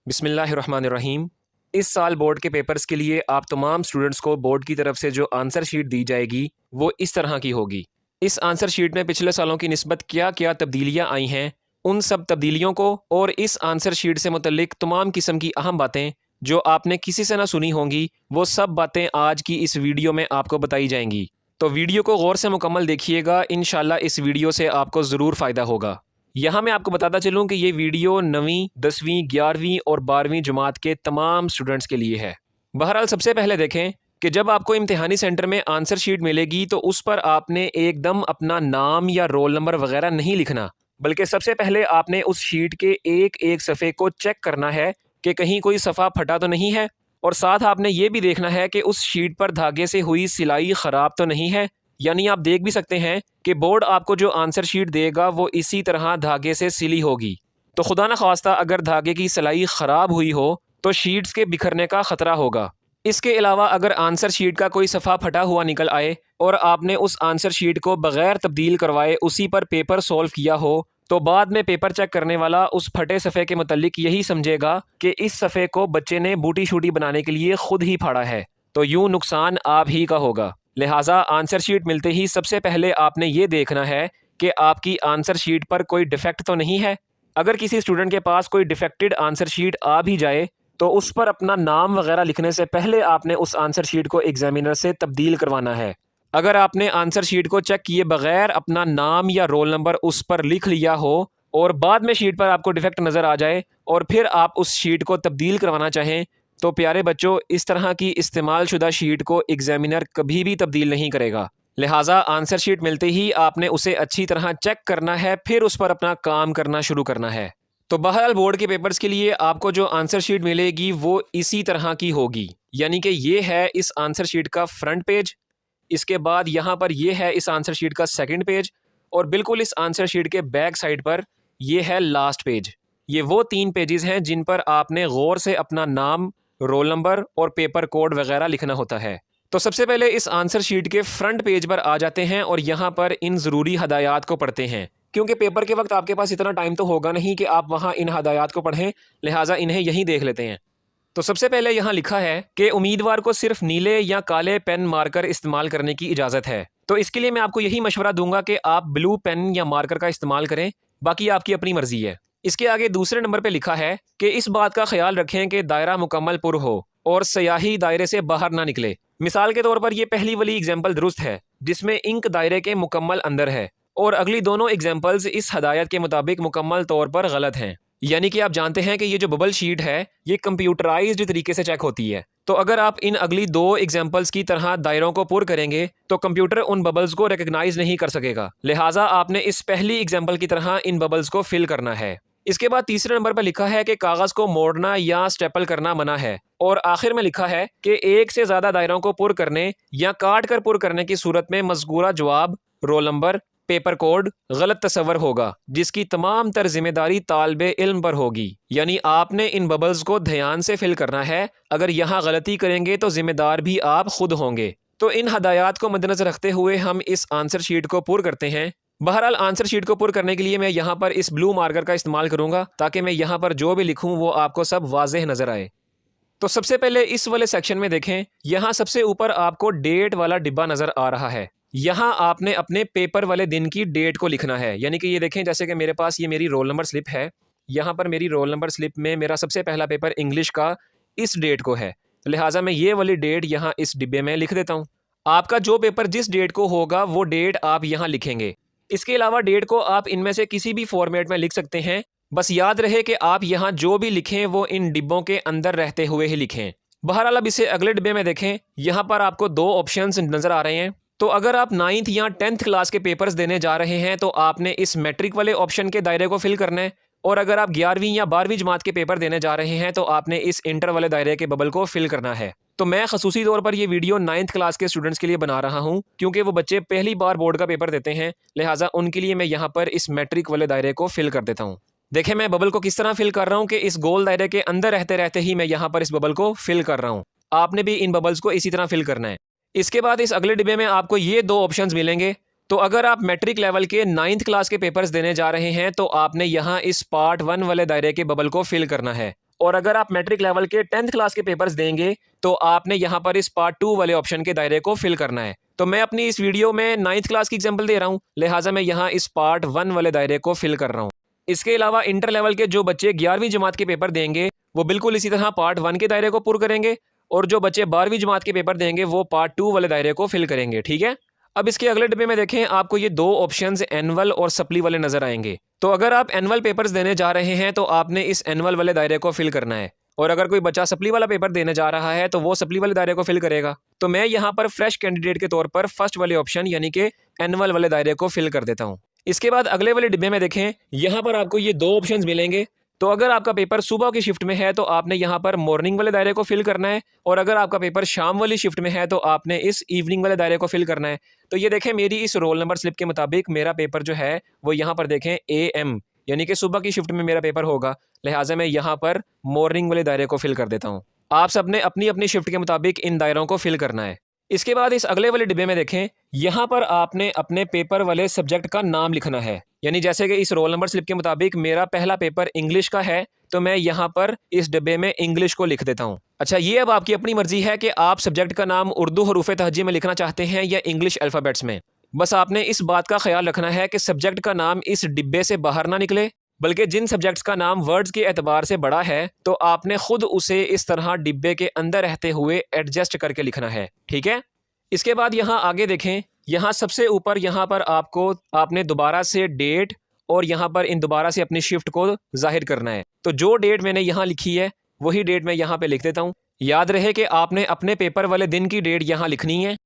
बिस्मिल्लाहिर्रहमानिर्रहीम। इस साल बोर्ड के पेपर्स के लिए आप तमाम स्टूडेंट्स को बोर्ड की तरफ से जो आंसर शीट दी जाएगी वो इस तरह की होगी। इस आंसर शीट में पिछले सालों की निस्बत क्या क्या तब्दीलियाँ आई हैं, उन सब तब्दीलियों को और इस आंसर शीट से मुतल्लिक तमाम किस्म की अहम बातें जो आपने किसी से ना सुनी होंगी, वो सब बातें आज की इस वीडियो में आपको बताई जाएंगी। तो वीडियो को गौर से मुकम्मल देखिएगा, इंशाल्लाह इस वीडियो से आपको ज़रूर फ़ायदा होगा। यहाँ मैं आपको बताता चलूँ कि ये वीडियो 9वीं, 10वीं, 11वीं और 12वीं जमात के तमाम स्टूडेंट्स के लिए है। बहरहाल सबसे पहले देखें कि जब आपको इम्तिहानी सेंटर में आंसर शीट मिलेगी तो उस पर आपने एकदम अपना नाम या रोल नंबर वगैरह नहीं लिखना, बल्कि सबसे पहले आपने उस शीट के एक एक सफ़े को चेक करना है कि कहीं कोई सफ़ा फटा तो नहीं है, और साथ आपने ये भी देखना है कि उस शीट पर धागे से हुई सिलाई ख़राब तो नहीं है। यानी आप देख भी सकते हैं कि बोर्ड आपको जो आंसर शीट देगा वो इसी तरह धागे से सिली होगी। तो खुदा न खास्ता अगर धागे की सिलाई ख़राब हुई हो तो शीट्स के बिखरने का ख़तरा होगा। इसके अलावा अगर आंसर शीट का कोई सफ़ा फटा हुआ निकल आए और आपने उस आंसर शीट को बग़ैर तब्दील करवाए उसी पर पेपर सॉल्व किया हो, तो बाद में पेपर चेक करने वाला उस फटे सफ़े के मुतल्लिक यही समझेगा कि इस सफ़े को बच्चे ने बूटी शूटी बनाने के लिए खुद ही फाड़ा है, तो यूँ नुकसान आप ही का होगा। लिहाजा आंसर शीट मिलते ही सबसे पहले आपने ये देखना है कि आपकी आंसर शीट पर कोई डिफेक्ट तो नहीं है। अगर किसी स्टूडेंट के पास कोई डिफेक्टेड आंसर शीट आ भी जाए तो उस पर अपना नाम वगैरह लिखने से पहले आपने उस आंसर शीट को एग्जामिनर से तब्दील करवाना है। अगर आपने आंसर शीट को चेक किए बगैर अपना नाम या रोल नंबर उस पर लिख लिया हो और बाद में शीट पर आपको डिफेक्ट नज़र आ जाए और फिर आप उस शीट को तब्दील करवाना चाहें, तो प्यारे बच्चों, इस तरह की इस्तेमाल शुदा शीट को एग्जामिनर कभी भी तब्दील नहीं करेगा। लिहाजा आंसर शीट मिलते ही आपने उसे अच्छी तरह चेक करना है, फिर उस पर अपना काम करना शुरू करना है। तो बहरहाल बोर्ड के पेपर्स के लिए आपको जो आंसर शीट मिलेगी वो इसी तरह की होगी। यानी कि ये है इस आंसर शीट का फ्रंट पेज, इसके बाद यहाँ पर ये है इस आंसर शीट का सेकंड पेज, और बिल्कुल इस आंसर शीट के बैक साइड पर ये है लास्ट पेज। ये वो 3 पेजेस हैं जिन पर आपने गौर से अपना नाम, रोल नंबर और पेपर कोड वगैरह लिखना होता है। तो सबसे पहले इस आंसर शीट के फ्रंट पेज पर आ जाते हैं और यहाँ पर इन ज़रूरी हदायत को पढ़ते हैं, क्योंकि पेपर के वक्त आपके पास इतना टाइम तो होगा नहीं कि आप वहाँ इन हदायत को पढ़ें, लिहाजा इन्हें यहीं देख लेते हैं। तो सबसे पहले यहाँ लिखा है कि उम्मीदवार को सिर्फ नीले या काले पेन मार्कर इस्तेमाल करने की इजाज़त है। तो इसके लिए मैं आपको यही मशवरा दूंगा कि आप ब्लू पेन या मार्कर का इस्तेमाल करें, बाकी आपकी अपनी मर्जी है। इसके आगे दूसरे नंबर पे लिखा है कि इस बात का ख्याल रखें कि दायरा मुकम्मल पुर हो और स्याही दायरे से बाहर ना निकले। मिसाल के तौर पर ये पहली वाली एग्जाम्पल दुरुस्त है जिसमें इंक दायरे के मुकम्मल अंदर है, और अगली दोनों एग्जाम्पल्स इस हदायत के मुताबिक मुकम्मल तौर पर गलत हैं। यानी कि आप जानते हैं कि ये जो बबल शीट है ये कंप्यूटराइज्ड तरीके से चेक होती है। तो अगर आप इन अगली 2 एग्जाम्पल्स की तरह दायरों को पुर करेंगे तो कंप्यूटर उन बबल्स को रिकग्नाइज नहीं कर सकेगा। लिहाजा आपने इस पहली एग्जाम्पल की तरह इन बबल्स को फिल करना है। इसके बाद तीसरे नंबर पर लिखा है कि कागज को मोड़ना या स्टेपल करना मना है, और आखिर में लिखा है कि एक से ज्यादा दायरों को पुर करने या काट कर पुर करने की सूरत में मज़कूरा जवाब, रोल नंबर, पेपर कोड गलत तस्वर होगा, जिसकी तमाम तर जिम्मेदारी तालिबे इल्म पर होगी। यानी आपने इन बबल्स को ध्यान से फिल करना है, अगर यहाँ गलती करेंगे तो जिम्मेदार भी आप खुद होंगे। तो इन हदायत को मद्देनजर रखते हुए हम इस आंसर शीट को पुर करते हैं। बहरहाल आंसर शीट को पुर करने के लिए मैं यहाँ पर इस ब्लू मार्कर का इस्तेमाल करूँगा ताकि मैं यहाँ पर जो भी लिखूँ वो आपको सब वाज़ेह नज़र आए। तो सबसे पहले इस वाले सेक्शन में देखें, यहाँ सबसे ऊपर आपको डेट वाला डिब्बा नज़र आ रहा है। यहाँ आपने अपने पेपर वाले दिन की डेट को लिखना है। यानी कि ये देखें, जैसे कि मेरे पास ये मेरी रोल नंबर स्लिप है, यहाँ पर मेरी रोल नंबर स्लिप में मेरा सबसे पहला पेपर इंग्लिश का इस डेट को है, लिहाजा मैं ये वाली डेट यहाँ इस डिब्बे में लिख देता हूँ। आपका जो पेपर जिस डेट को होगा वो डेट आप यहाँ लिखेंगे। इसके अलावा डेट को आप इनमें से किसी भी फॉर्मेट में लिख सकते हैं, बस याद रहे कि आप यहाँ जो भी लिखें वो इन डिब्बों के अंदर रहते हुए ही लिखें। बहरहाल अब इसे अगले डिब्बे में देखें, यहाँ पर आपको 2 ऑप्शंस नज़र आ रहे हैं। तो अगर आप 9th या 10th क्लास के पेपर्स देने जा रहे हैं तो आपने इस मैट्रिक वाले ऑप्शन के दायरे को फिल करना है, और अगर आप 11वीं या 12वीं जमात के पेपर देने जा रहे हैं तो आपने इस इंटर वाले दायरे के बबल को फिल करना है। तो मैं खसूसी तौर पर ये वीडियो 9th क्लास के स्टूडेंट्स के लिए बना रहा हूँ, क्योंकि वो बच्चे पहली बार बोर्ड का पेपर देते हैं, लिहाजा उनके लिए मैं यहाँ पर इस मैट्रिक वाले दायरे को फिल कर देता हूँ। देखें मैं बबल को किस तरह फिल कर रहा हूँ कि इस गोल दायरे के अंदर रहते रहते ही मैं यहाँ पर इस बबल को फिल कर रहा हूँ। आपने भी इन बबल्स को इसी तरह फिल करना है। इसके बाद इस अगले डिब्बे में आपको ये 2 ऑप्शंस मिलेंगे। तो अगर आप मैट्रिक लेवल के 9th क्लास के पेपर्स देने जा रहे हैं तो आपने यहाँ इस पार्ट 1 वाले दायरे के बबल को फिल करना है, और अगर आप मैट्रिक लेवल के 10th क्लास के पेपर्स देंगे तो आपने यहाँ पर इस पार्ट 2 वाले ऑप्शन के दायरे को फिल करना है। तो मैं अपनी इस वीडियो में 9th क्लास की एग्जाम्पल दे रहा हूँ, लिहाजा मैं यहाँ इस पार्ट 1 वाले दायरे को फिल कर रहा हूँ। इसके अलावा इंटर लेवल के जो बच्चे 11वीं जमात के पेपर देंगे वो बिल्कुल इसी तरह पार्ट 1 के दायरे को पूरा करेंगे, और जो बच्चे 12वीं जमात के पेपर देंगे वो पार्ट 2 वाले दायरे को फिल करेंगे। ठीक है, अब इसके अगले डिब्बे में देखें, आपको ये दो ऑप्शंस एनुअल और सप्ली वाले नजर आएंगे। तो अगर आप एनुअल पेपर्स देने जा रहे हैं तो आपने इस एनुअल वाले दायरे को फिल करना है, और अगर कोई बच्चा सप्ली वाला पेपर देने जा रहा है तो वो सप्ली वाले दायरे को फिल करेगा। तो मैं यहाँ पर फ्रेश कैंडिडेट के तौर पर फर्स्ट वाले ऑप्शन यानी कि एनुअल वाले दायरे को फिल कर देता हूँ। इसके बाद अगले वाले डिब्बे में देखें, यहाँ पर आपको ये दो ऑप्शंस मिलेंगे। तो अगर आपका पेपर सुबह की शिफ्ट में है तो आपने यहाँ पर मॉर्निंग वाले दायरे को फिल करना है, और अगर आपका पेपर शाम वाली शिफ्ट में है तो आपने इस इवनिंग वाले दायरे को फिल करना है। तो ये देखें, मेरी इस रोल नंबर स्लिप के मुताबिक मेरा पेपर जो है वो यहाँ पर देखें AM यानी कि सुबह की शिफ्ट में मेरा पेपर होगा, लिहाजा मैं यहाँ पर मॉर्निंग वाले दायरे को फिल कर देता हूँ। आप सबने अपनी अपनी शिफ्ट के मुताबिक इन दायरों को फिल करना है। इसके बाद इस अगले वाले डिब्बे में देखें, यहाँ पर आपने अपने पेपर वाले सब्जेक्ट का नाम लिखना है। यानी जैसे कि इस रोल नंबर स्लिप के मुताबिक मेरा पहला पेपर इंग्लिश का है तो मैं यहाँ पर इस डिब्बे में इंग्लिश को लिख देता हूँ। अच्छा, ये अब आपकी अपनी मर्जी है कि आप सब्जेक्ट का नाम उर्दू हरूफ तहज्जी में लिखना चाहते हैं या इंग्लिश अल्फ़ाबेट्स में। बस आपने इस बात का ख्याल रखना है कि सब्जेक्ट का नाम इस डिब्बे से बाहर ना निकले, बल्कि जिन सब्जेक्ट्स का नाम वर्ड्स के एतबार से बड़ा है तो आपने खुद उसे इस तरह डिब्बे के अंदर रहते हुए एडजस्ट करके लिखना है। ठीक है, इसके बाद यहाँ आगे देखें, यहाँ सबसे ऊपर यहाँ पर आपने दोबारा से डेट और यहाँ पर इन दोबारा से अपनी शिफ्ट को जाहिर करना है। तो जो डेट मैंने यहाँ लिखी है वही डेट मैं यहाँ पे लिख देता हूँ। याद रहे कि आपने अपने पेपर वाले दिन की डेट यहाँ लिखनी है